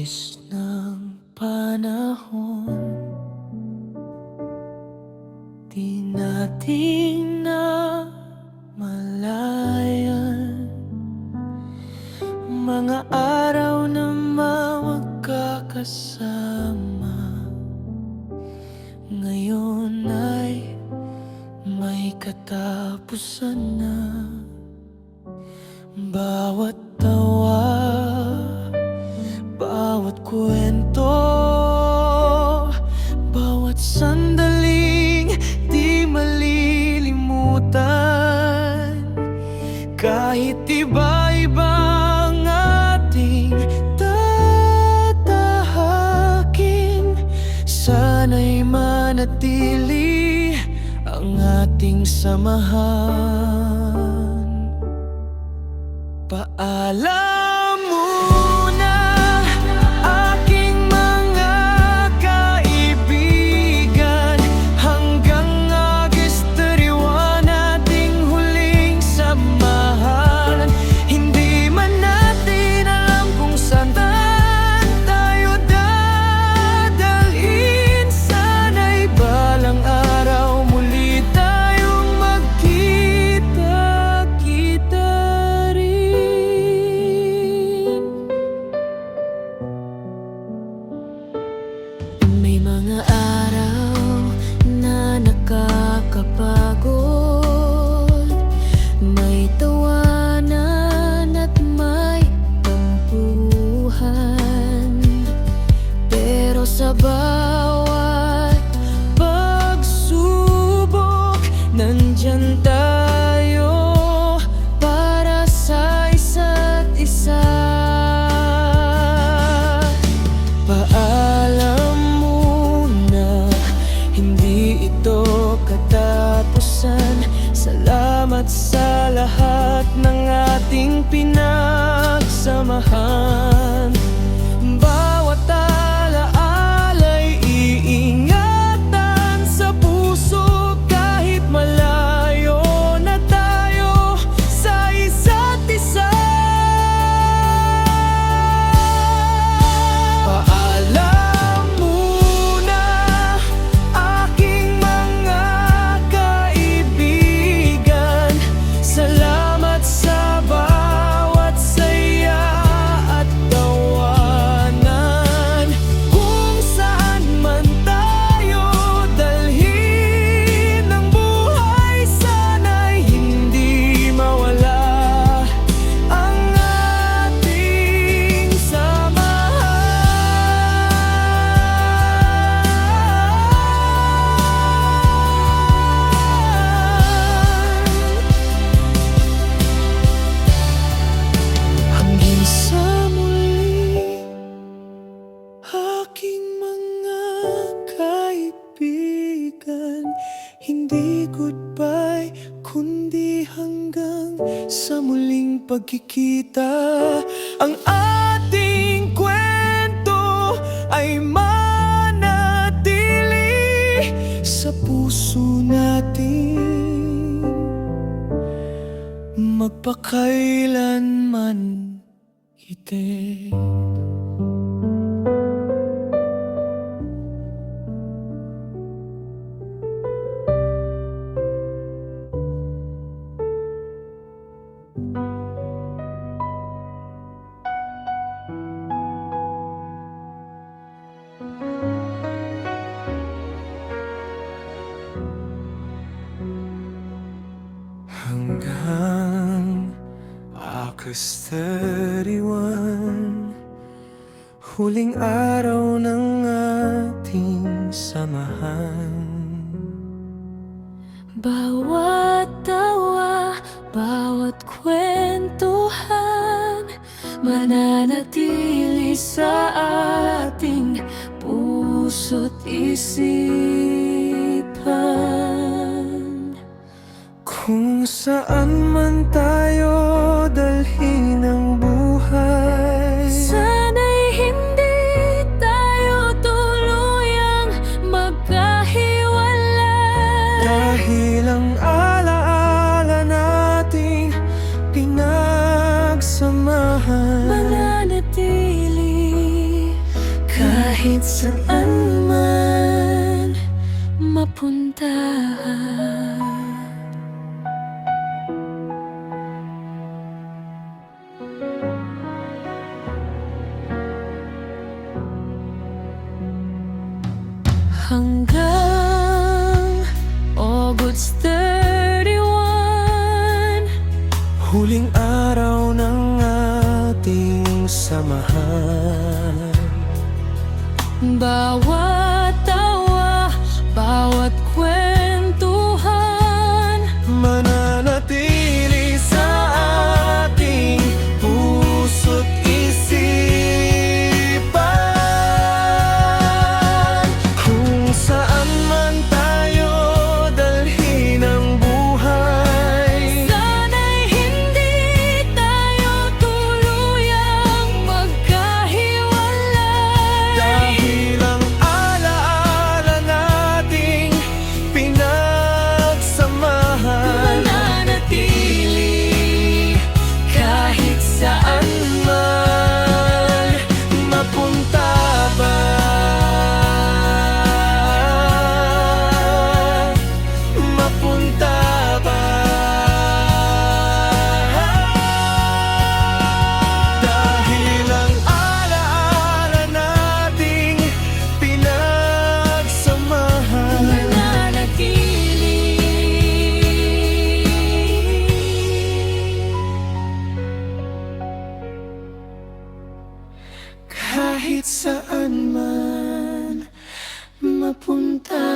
bilis ng panahon, di natin namalayan. Mga araw na magkakasama, ngayon ay may katapusan na. Bawat tawa, bawat kwento, bawat sandaling di malilimutan. Kahit iba-iba ang ating tatahakin, sana'y manatili ang ating samahan. Paalam muna, aking mga kaibigan, hanggang August 31 ating huling samahan. Hindi man natin alam kung saan tayo dadalhin, sana'y balang araw muli tayong magkita-kita rin. May mga araw na nakakapagod, may tawanan at may tampuhan. Pero sa bawat pagsubok, nandyan tayo para sa isa't isa. Paalam muna, hindi ito katapusan. Salamat sa lahat ng ating pinagsamahan. Bawat alaala'y iingatan sa puso, kahit malayo na tayo sa isa't isa. Paalam muna, aking mga kaibigan. Salamat sa bawat saya at tawanan. Kung saan man tayo dalhin ng buhay, sana'y hindi mawala ang ating samahan. Hanggang sa muli, aking mga kaibigan. Hindi goodbye, kundi hanggang sa muling pagkikita. Ang ating kwento ay manatili sa puso natin, magpakailanman higit. Hanggang August 31, huling araw ng ating samahan. Bawat tawa, bawat kwentuhan, mananatili sa ating puso't isipan. Kung saan man tayo dalhin ng buhay, Sana'y hindi tayo tuluyang magkahiwalay. dahil ang alaala nating pinagsamahan. Mananatili kahit saan man mapunta. Hanggang August 31, Huling araw ng ating samahan. bawat tawa, bawat kwentuhan, Mananatili sa ating puso't isipan. Kung saan man tayo dalhin ang buhay, sana'y hindi tayo tuluyang magkahiwalay. dahil ang alaala nating pinagsamahan. Mananatili kahit saan Man mapunta ba, mapunta ba, dahil ang alaala nating pinagsamahan. Kahit saan man mapunta.